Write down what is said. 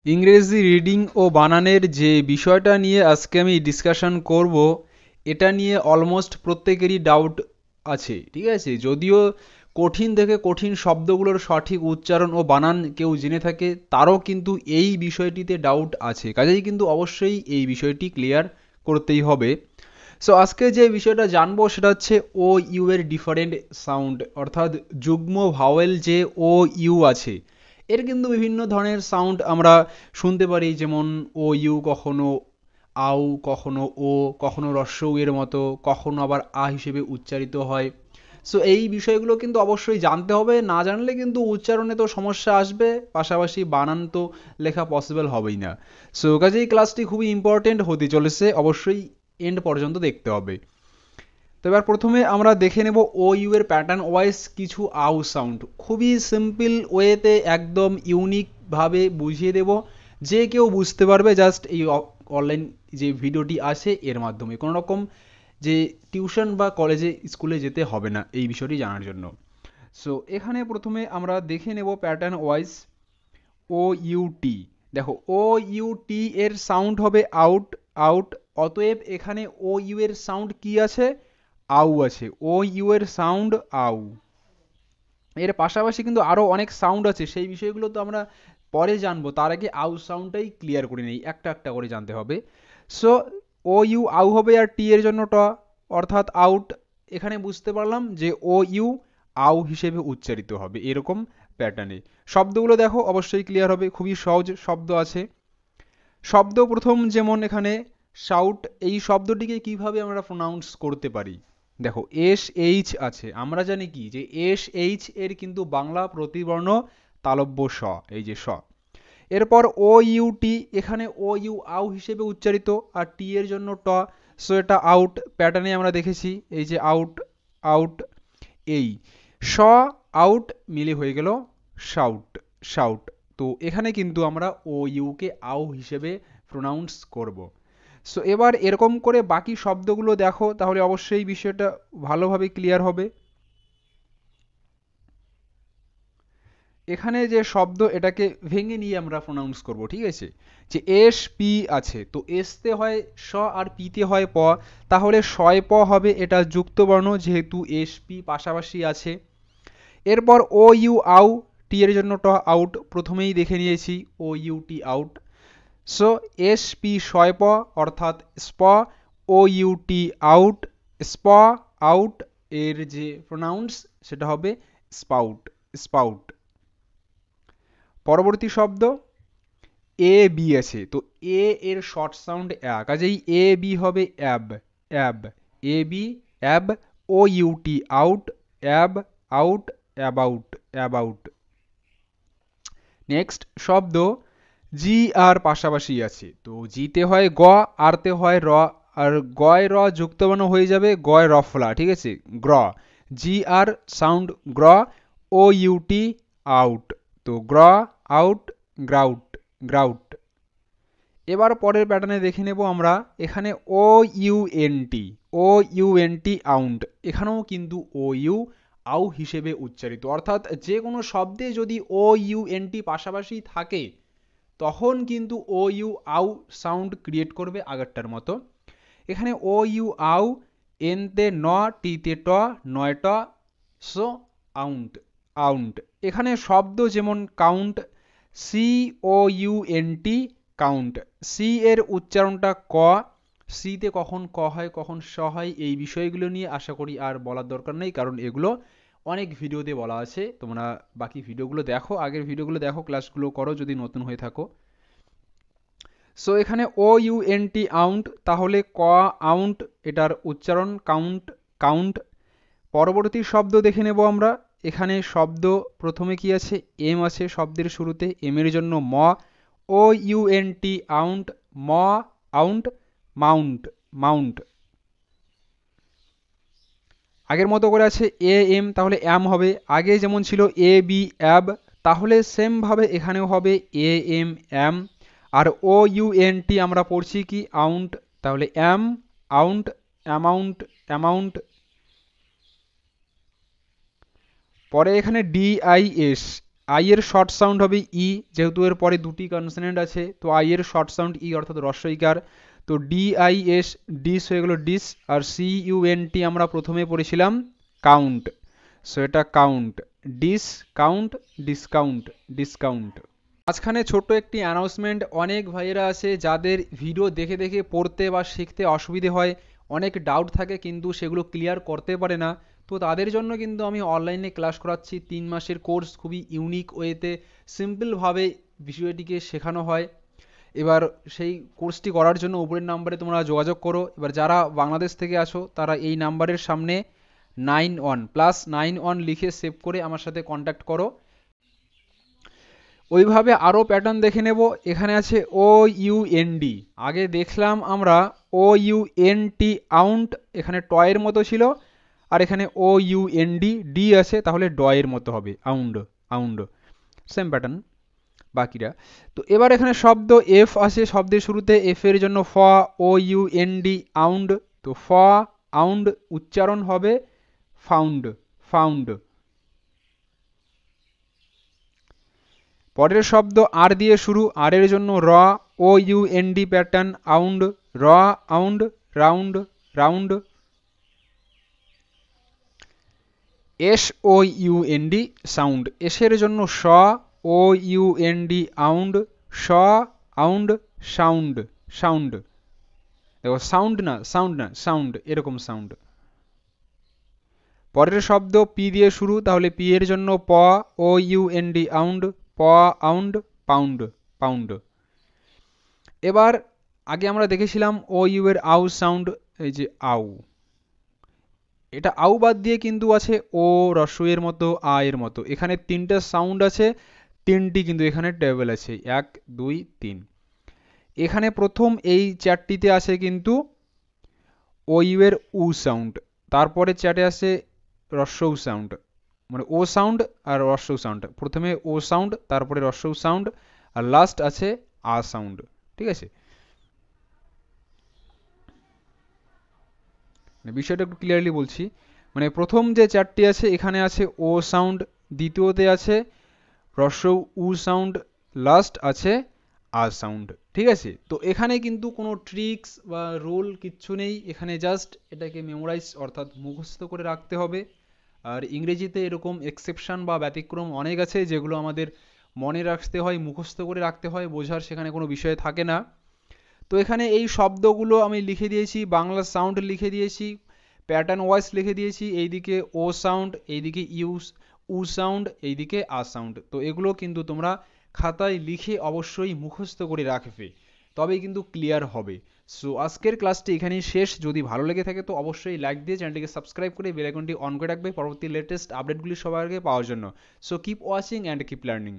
ইংরেজি রিডিং ও বানানের যে বিষয়টা নিয়ে আজকে আমি ডিসকাশন করব, এটা নিয়ে অলমোস্ট প্রত্যেকেরই ডাউট আছে। ঠিক আছে, যদিও কঠিন থেকে কঠিন শব্দগুলোর সঠিক উচ্চারণ ও বানান কেউ জেনে থাকে, তারও কিন্তু এই বিষয়টিতে ডাউট আছে। কাজেই কিন্তু অবশ্যই এই বিষয়টি ক্লিয়ার করতেই হবে। সো আজকে যে বিষয়টা জানবো সেটা হচ্ছে ও ইউ এর ডিফারেন্ট সাউন্ড, অর্থাৎ যুগ্ম ভাওয়েল যে ও ইউ আছে, এর কিন্তু বিভিন্ন ধরনের সাউন্ড আমরা শুনতে পারি। যেমন ও ইউ কখনো আউ, কখনো ও, কখনো হ্রস্ব উ এর মতো, কখনো আবার আ হিসেবে উচ্চারিত হয়। সো এই বিষয়গুলো কিন্তু অবশ্যই জানতে হবে, না জানলে কিন্তু উচ্চারণে তো সমস্যা আসবে, পাশাপাশি বানান তো লেখা পসিবল হবেই না। সো কাজেই ক্লাসটি খুবই ইম্পর্টেন্ট হতে চলেছে, অবশ্যই এন্ড পর্যন্ত দেখতে হবে। তো এবার প্রথমে আমরা দেখে নেব ও ইউ এর প্যাটার্ন ওয়াইজ কিছু আউ সাউন্ড। খুবই সিম্পল ওয়েতে একদম ইউনিকভাবে বুঝিয়ে দেব, যে কেউ বুঝতে পারবে জাস্ট এই অনলাইন যে ভিডিওটি আছে এর মাধ্যমে। কোনো রকম যে টিউশন বা কলেজে স্কুলে যেতে হবে না এই বিষয়টি জানার জন্য। সো এখানে প্রথমে আমরা দেখে নেব প্যাটার্ন ওয়াইজ ও ইউটি। দেখো ও ইউটি এর সাউন্ড হবে আউট, আউট। অতএব এখানে ও ইউ এর সাউন্ড কি আছে? আউ আছে। ও ইউ এর সাউন্ড আউ। এর পাশাপাশি কিন্তু আরো অনেক সাউন্ড আছে, সেই বিষয়গুলো তো আমরা পরে জানবো। তার আগে আউ সাউন্ডটাই ক্লিয়ার করে নেই, একটা একটা করে জানতে হবে। সো ও ইউ আউ হবে, আর টি এর জন্য ট, অর্থাৎ আউট। এখানে বুঝতে পারলাম যে ও ইউ আউ হিসেবে উচ্চারিত হবে এরকম প্যাটার্নে। শব্দগুলো দেখো অবশ্যই ক্লিয়ার হবে, খুবই সহজ শব্দ আছে। শব্দ প্রথম যেমন এখানে শাউট, এই শব্দটিকে কিভাবে আমরা প্রোনাউন্স করতে পারি? দেখো এস এইচ আছে, আমরা জানি কি যে এস এইচ এর কিন্তু বাংলা প্রতিবর্ণ তালব্য স, এই যে স। এরপর ও ইউ টি, এখানে ও ইউ আউ হিসেবে উচ্চারিত, আর টি এর জন্য ট। সো এটা আউট প্যাটার্নে আমরা দেখেছি, এই যে আউট, আউট। এই স আউট মিলে হয়ে গেল শাউট, শাউট। তো এখানে কিন্তু আমরা ও ইউকে আউ হিসেবে প্রোনাউন্স করব। সো এবার এরকম করে বাকি শব্দগুলো দেখো, তাহলে অবশ্যই বিষয়টা ভালোভাবে ক্লিয়ার হবে। এখানে যে শব্দ, এটাকে ভেঙে নিয়ে আমরা প্রোনাউন্স করব, ঠিক আছে? যে এস পি আছে, তো এসতে হয় স আর পিতে হয় প, তাহলে শয় প হবে, এটা যুক্ত বর্ণ যেহেতু এস পি পাশাপাশি আছে। এরপর ও ইউ আউ, টি এর জন্য ট, আউট প্রথমেই দেখে নিয়েছি, O U T out. So S P শয় প, অর্থাৎ স্প। ও ইউ টি আউট, স্প, আউট। এর যে প্রোনাউন্স সেটা হবে স্পাউট, স্পাউট। পরবর্তী শব্দ এ বি আছে, তো এ এর শর্ট সাউন্ড কাজেই এ বি হবে অ্যাব, অ্যাব। এ বি অ্যাব। ও ইউটি আউট, অ্যাব, আউট, অ্যাবাউট, অ্যাবাউট। নেক্সট শব্দ জি আর পাশাপাশি আছে, তো জিতে হয় গ, আরতে হয় র, আর গয় র যুক্তবর্ণ হয়ে যাবে গয় রফলা, ঠিক আছে? গ্র, জি আর সাউন্ড গ্র। ও ইউটি আউট, তো গ্র, আউট, গ্রাউট, গ্রাউট। এবার পরের প্যাটার্নে দেখে নেব আমরা। এখানে ও ইউএনটি, ও ইউএনটি আউন্ট, এখানেও কিন্তু ও ইউ আউ হিসেবে উচ্চারিত, অর্থাৎ যে কোনো শব্দে যদি ও ইউএনটি পাশাপাশি থাকে তখন কিন্তু ও ইউ আউ সাউন্ড ক্রিয়েট করবে আগেরটার মতো। এখানে ও ইউ আউ, এনতে ন, টিতে ট, নয় ট। সো আউন্ট, আউন্ট। এখানে শব্দ যেমন count, C O U N T, count. C এর উচ্চারণটা ক, সিতে কখন ক হয় কখন স হয় এই বিষয়গুলো নিয়ে আশা করি আর বলার দরকার নেই, কারণ এগুলো অনেক ভিডিওতে বলা আছে। তোমরা বাকি ভিডিওগুলো দেখো, আগের ভিডিওগুলো দেখো, ক্লাসগুলো করো যদি নতুন হয়ে থাকো। সো এখানে ও ইউ এন টি আউন্ট, তাহলে ক আউন্ট, এটার উচ্চারণ কাউন্ট, কাউন্ট। পরবর্তী শব্দ দেখে নেব আমরা। এখানে শব্দ প্রথমে কি আছে? এম আছে শব্দের শুরুতে, এম এর জন্য ম। ও ইউ এন টি আউন্ট, ম, আউন্ট, মাউন্ট, মাউন্ট। আগের মতো করে আছে এ এম, তাহলে অ্যাম হবে। আগে যেমন ছিল এ বি অ্যাব, তাহলে সেম ভাবে এখানেও হবে এ এম অ্যাম। আর ও ইউ এন টি আমরা পড়ছি কি আউন্ট, তাহলে অ্যাম, আউন্ট, অ্যামাউন্ট, অ্যামাউন্ট। পরে এখানে ডি আই এস আই এর শর্ট সাউন্ড হবে ই, যেহেতু এর পরে দুটি কনসোনেন্ট আছে, তো আই এর শর্ট সাউন্ড ই অর্থাৎ রস্বইকার। তো ডি আই এস ডিস হয়ে গেল ডিস, আর সি ইউ এন টি আমরা প্রথমে পড়েছিলাম কাউন্ট, সো এটা count, dis count, discount, discount. মাঝখানে ছোট একটি অ্যানাউন্সমেন্ট, অনেক ভাইয়েরা আছে যাদের ভিডিও দেখে দেখে পড়তে বা শিখতে অসুবিধে হয়, অনেক ডাউট থাকে কিন্তু সেগুলো ক্লিয়ার করতে পারে না, তো তাদের জন্য কিন্তু আমি অনলাইনে ক্লাস করাচ্ছি 3 মাসের কোর্স, খুবই ইউনিক ওয়েতে সিম্পলভাবে বিষয়টিকে শেখানো হয়। এবার সেই কোর্সটি করার জন্য উপরের নাম্বারে তোমরা যোগাযোগ করো। এবার যারা বাংলাদেশ থেকে আছো তারা এই নাম্বারের সামনে 91+91 লিখে সেভ করে আমার সাথে কন্ট্যাক্ট করো। ওইভাবে আরও প্যাটার্ন দেখে নেব। এখানে আছে ও ইউ এন ডি, আগে দেখলাম আমরা ও ইউ এন টি আউন্ট, এখানে টয়ের মতো ছিল, আর এখানে ও ইউ এন ডি ডি আছে, তাহলে ডয়ের মতো হবে, আউন্ড, আউন্ড, সেম প্যাটার্ন বাকিরা। তো এবার এখানে শব্দ এফ আছে শব্দের শুরুতে, এফ এর জন্য ফ, ও ইউ এন ডি আউন্ড, তো ফ আউন্ড উচ্চারণ হবে ফাউন্ড, ফাউন্ড। পরের শব্দ আর দিয়ে শুরু, আর এর জন্য র, O U N D pattern আউন্ড, র আউন্ড, round, round. S O U N D sound, এসের জন্য স, ও ইউ এন ডি আউন্ড, স আউন্ড, সাউন্ড, সাউন্ড। দেখো সাউন্ড না, সাউন্ড না, সাউন্ড, এরকম সাউন্ড। পরের শব্দ পি দিয়ে শুরু, তাহলে পি এর জন্য প, ও ইউ এন ডি আউন্ড, প আউন্ড, পাউন্ড, পাউন্ড। এবার আগে আমরা দেখেছিলাম ও ইউ এর আউ সাউন্ড, এই যে আউ, এটা আউ বাদ দিয়ে কিন্তু আছে ও রস্বইয়ের মতো, আ এর মতো, এখানে তিনটা সাউন্ড আছে, তিনটি কিন্তু এখানে টেবল আছে, 1 2 3। এখানে প্রথম এই চারটিতে আছে কিন্তু ও ইউ এর উ সাউন্ড, তারপরে চ্যাটে আছে রস্বউ সাউন্ড, মানে ও সাউন্ড আর রস্বউ সাউন্ড, প্রথমে ও সাউন্ড, তারপরে রস্বউ সাউন্ড, আর লাস্ট আছে আ সাউন্ড, ঠিক আছে। বিষয়টা একটু ক্লিয়ারলি বলছি, মানে প্রথম যে চারটি আছে এখানে আছে ও সাউন্ড, দ্বিতীয়তে আছে রস্বউ উ সাউন্ড, লাস্ট আছে আ সাউন্ড, ঠিক আছে। তো এখানে কিন্তু কোনো ট্রিক্স বা রুল কিচ্ছু নেই, এখানে জাস্ট এটাকে মেমোরাইজ অর্থাৎ মুখস্থ করে রাখতে হবে। আর ইংরেজিতে এরকম এক্সেপশন বা ব্যতিক্রম অনেক আছে যেগুলো আমাদের মনে রাখতে হয়, মুখস্থ করে রাখতে হয়, বোঝার সেখানে কোনো বিষয় থাকে না। তো এখানে এই শব্দগুলো আমি লিখে দিয়েছি, বাংলা সাউন্ড লিখে দিয়েছি, প্যাটার্ন ওয়াইজ লিখে দিয়েছি, এইদিকে ও সাউন্ড, এইদিকে উ সাউন্ড, এইদিকে আ সাউন্ড। তো এগুলো কিন্তু তোমরা খাতায় লিখে অবশ্যই মুখস্থ করে রাখবে, তবেই কিন্তু ক্লিয়ার হবে। সো আজকের ক্লাসটি এখানেই শেষ। যদি ভালো লেগে থাকে তো অবশ্যই লাইক দিয়ে চ্যানেলটিকে সাবস্ক্রাইব করে বেল আইকনটি অন করে রাখবে পরবর্তী লেটেস্ট আপডেটগুলি সবার আগে পাওয়ার জন্য। So keep watching and keep learning.